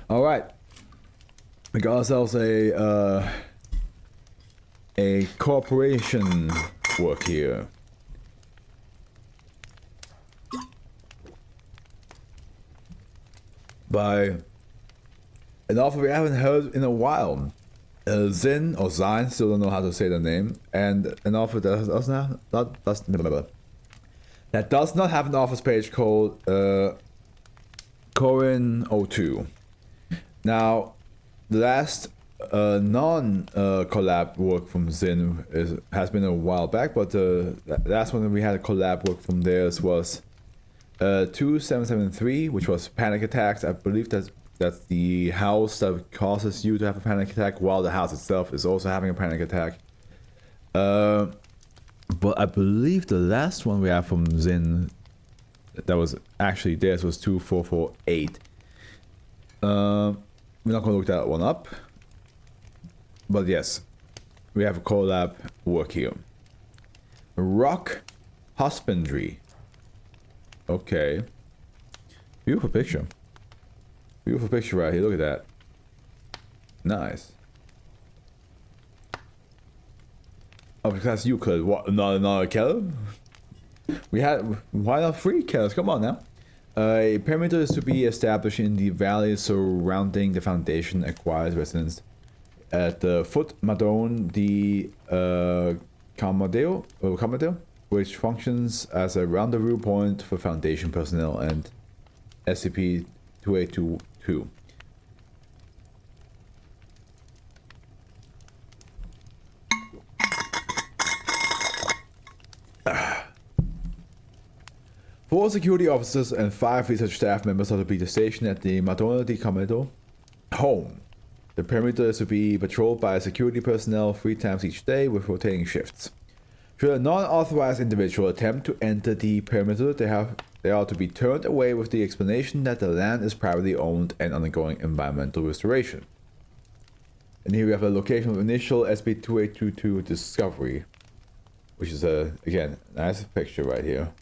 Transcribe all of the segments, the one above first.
All right. We got ourselves a corporation work here. By an author we haven't heard in a while. Zin or Zine, still don't know how to say the name, and an author that does not have an office page called Corin02. Now, the last non-collab work from Zin has been a while back, but the last one that we had a collab work from theirs was 2773, which was panic attacks. I believe that's the house that causes you to have a panic attack, while the house itself is also having a panic attack. But I believe the last one we have from Zin that was actually theirs was 2448. We're not gonna look that one up. But yes, we have a collab work here. Rock Husbandry. Okay. Beautiful picture. Beautiful picture right here. Look at that. Nice. Oh, because you could. What? Another killer? We had. Why not 3 killers? Come on now. A perimeter is to be established in the valley surrounding the foundation acquired residence at the foot Madone de Camadeo, which functions as a rendezvous point for Foundation personnel and SCP-2822. Four security officers and 5 research staff members are to be stationed at the Madonna de Camedo home. The perimeter is to be patrolled by security personnel 3 times each day with rotating shifts. Should a non-authorized individual attempt to enter the perimeter, they are to be turned away with the explanation that the land is privately owned and undergoing environmental restoration. And here we have a location of initial SCP-2822 discovery, which is again, nice picture right here.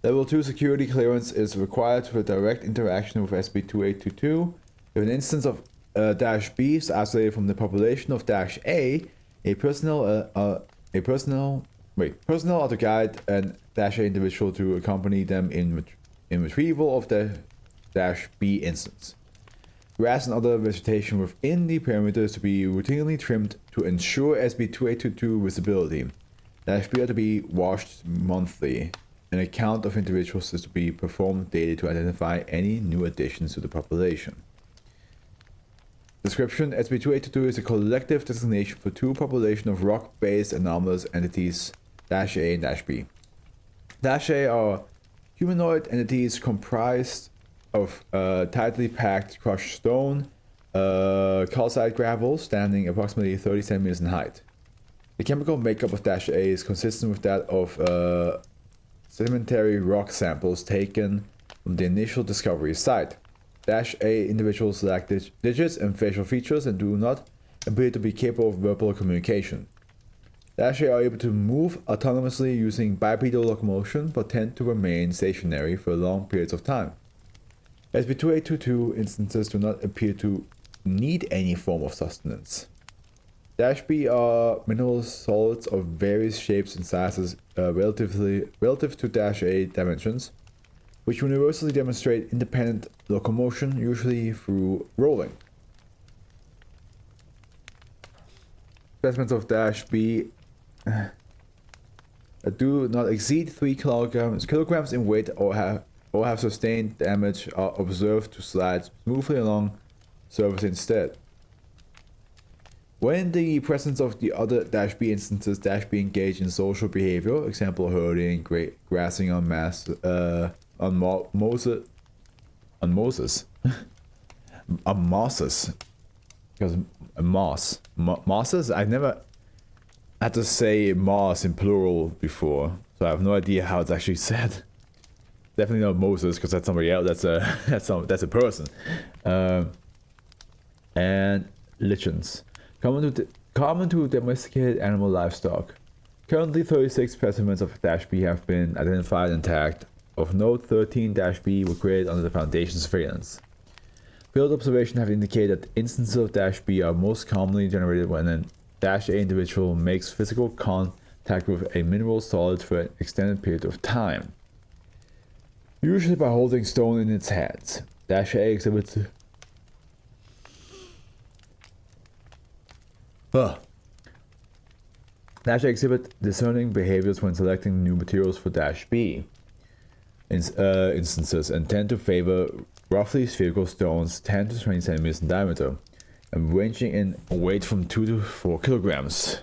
Level 2 security clearance is required for direct interaction with SCP-2822. If an instance of -B is isolated from the population of -A, personnel are to guide an -A individual to accompany them in retrieval of the -B instance. Grass and other vegetation within the perimeter is to be routinely trimmed to ensure SCP-2822 visibility. -B are to be washed monthly. An account of individuals is to be performed daily to identify any new additions to the population. Description: SCP-2822 is a collective designation for 2 populations of rock-based anomalous entities, -A and -B. -A are humanoid entities comprised of tightly packed crushed stone, calcite gravel standing approximately 30 centimeters in height. The chemical makeup of -A is consistent with that of sedimentary rock samples taken from the initial discovery site. -A individuals lack digits and facial features and do not appear to be capable of verbal communication. -A are able to move autonomously using bipedal locomotion but tend to remain stationary for long periods of time. SCP-2822 instances do not appear to need any form of sustenance. -B are mineral solids of various shapes and sizes relative to -A dimensions, which universally demonstrate independent locomotion, usually through rolling. Specimens of -B do not exceed 3 kilograms in weight or have sustained damage are observed to slide smoothly along surface instead. When in the presence of the other -B instances, -B engage in social behavior, example herding, grassing on mosses, because mosses. I never had to say moss in plural before, so I have no idea how it's actually said. Definitely not Moses, because that's somebody else. That's a person. And lichens. Common to domesticated animal livestock. Currently, 36 specimens of -B have been identified intact. Of note, 13-B were created under the Foundation's surveillance. Field observations have indicated that instances of -B are most commonly generated when an -A individual makes physical contact with a mineral solid for an extended period of time, usually by holding stone in its hands. -A exhibits exhibit discerning behaviors when selecting new materials for -B instances and tend to favor roughly spherical stones 10 to 20 centimeters in diameter and ranging in weight from 2 to 4 kilograms.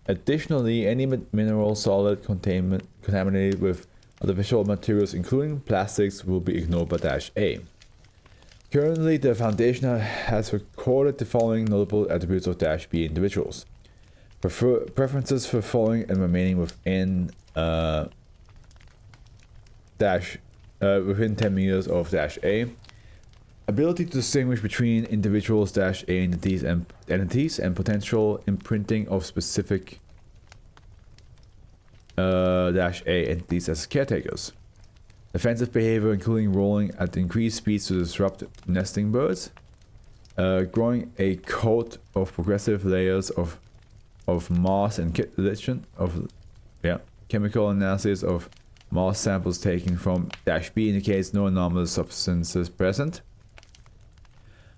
Additionally, any mineral solid contaminated with artificial materials including plastics will be ignored by -A. Currently, the Foundation has recorded the following notable attributes of -B individuals. Preferences for following and remaining within within 10 meters of -A. Ability to distinguish between individuals -A entities and potential imprinting of specific -A entities as caretakers. Defensive behavior including rolling at increased speeds to disrupt nesting birds. Growing a coat of progressive layers of moss and chemical analysis of moss samples taken from -B indicates no anomalous substances present.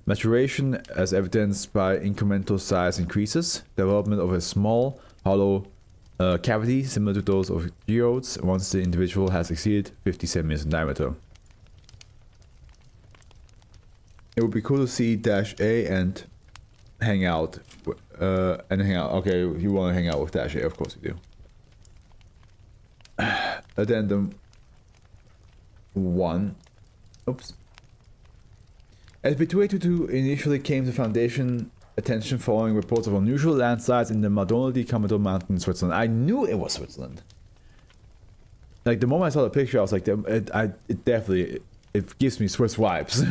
Maturation as evidenced by incremental size increases. Development of a small hollow cavity similar to those of geodes once the individual has exceeded 50 centimeters in diameter. It would be cool to see -A and hang out. Okay, you want to hang out with -A, of course you do. Addendum 1. Oops. SCP-2822 initially came to Foundation attention following reports of unusual landslides in the Madonna di Camado Mountain in Switzerland. I knew it was Switzerland. Like, the moment I saw the picture, I was like, it gives me Swiss vibes.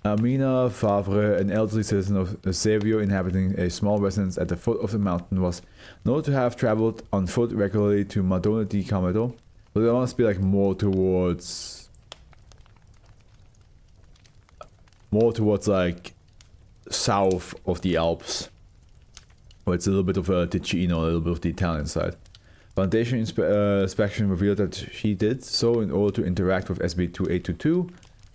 Amina Favre, an elderly citizen of Savio inhabiting a small residence at the foot of the mountain, was known to have traveled on foot regularly to Madonna di Camado. So there must be like more towards like south of the Alps, where it's a little bit of a Ticino, a little bit of the Italian side. Foundation inspection revealed that she did so in order to interact with SCP-2822.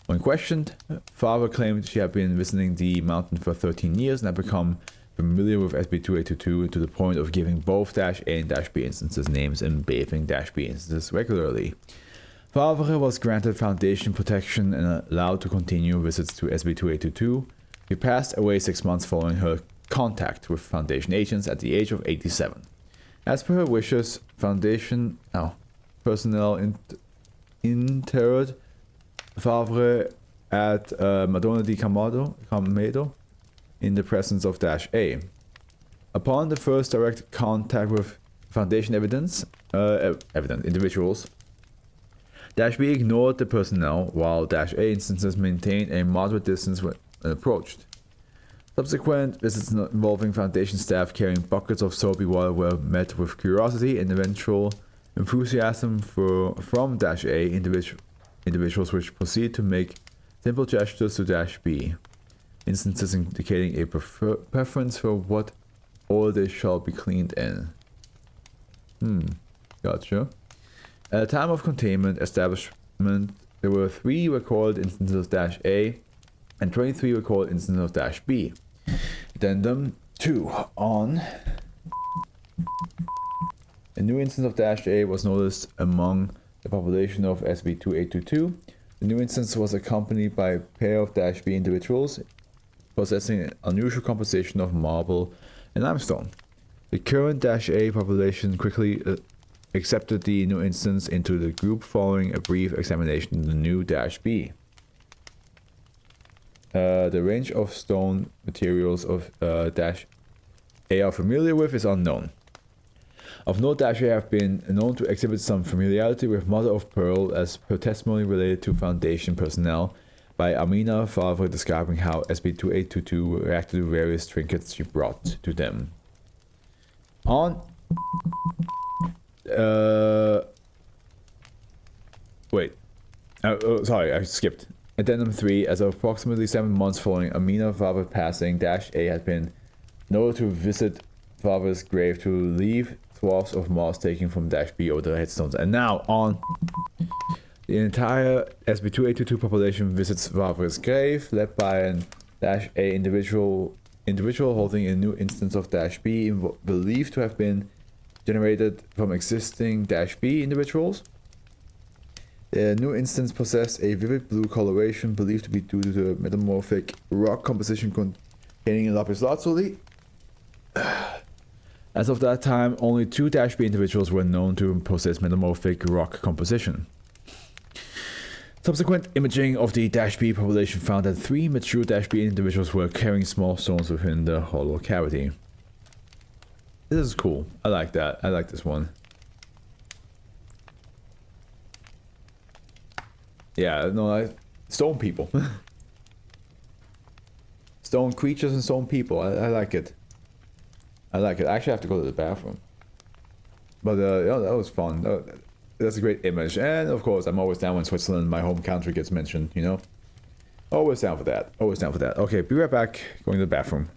When questioned, Favre claimed she had been visiting the mountain for 13 years and had become familiar with SCP-2822 to the point of giving both -A and -B instances names and bathing -B instances regularly. Favre was granted Foundation protection and allowed to continue visits to SCP-2822. She passed away 6 months following her contact with Foundation agents at the age of 87. As per her wishes, Foundation personnel interred Favre at Madonna di Camado in the presence of -A. Upon the first direct contact with Foundation individuals, -B ignored the personnel, while -A instances maintained a moderate distance when approached. Subsequent visits involving Foundation staff carrying buckets of soapy water were met with curiosity and eventual enthusiasm from -A individuals which proceed to make simple gestures to -B, instances indicating a preference for what order they shall be cleaned in. Gotcha. At the time of containment establishment, there were 3 recorded instances of -A and 23 recorded instances of -B. Addendum 2. On a new instance of -A was noticed among the population of SCP-2822. The new instance was accompanied by a pair of -B individuals possessing an unusual composition of marble and limestone. The current -A population quickly accepted the new instance into the group following a brief examination of the new -B. The range of stone materials of -A are familiar with is unknown. Of note, -A have been known to exhibit some familiarity with Mother of Pearl, as per testimony related to Foundation personnel by Amina Favre describing how SCP-2822 reacted to various trinkets she brought to them. On Wait. Oh, sorry, I skipped. Addendum 3. As of approximately 7 months following Amina Vava's passing, -A had been noted to visit Vava's grave to leave swaths of moss taken from -B over the headstones. And now on. The entire SB2822 population visits Vava's grave, led by an -A individual holding a new instance of -B believed to have been generated from existing -B individuals. The new instance possessed a vivid blue coloration believed to be due to the metamorphic rock composition containing lapis lazuli. As of that time, only 2 -B individuals were known to possess metamorphic rock composition. Subsequent imaging of the -B population found that 3 mature -B individuals were carrying small stones within the hollow cavity. This is cool. I like that. I like this one. Yeah, no, stone people. Stone creatures and stone people. I like it. I like it. I actually have to go to the bathroom. But yeah, that was fun. That's a great image. And of course, I'm always down when Switzerland, my home country, gets mentioned, you know? Always down for that. Always down for that. Okay, be right back. Going to the bathroom.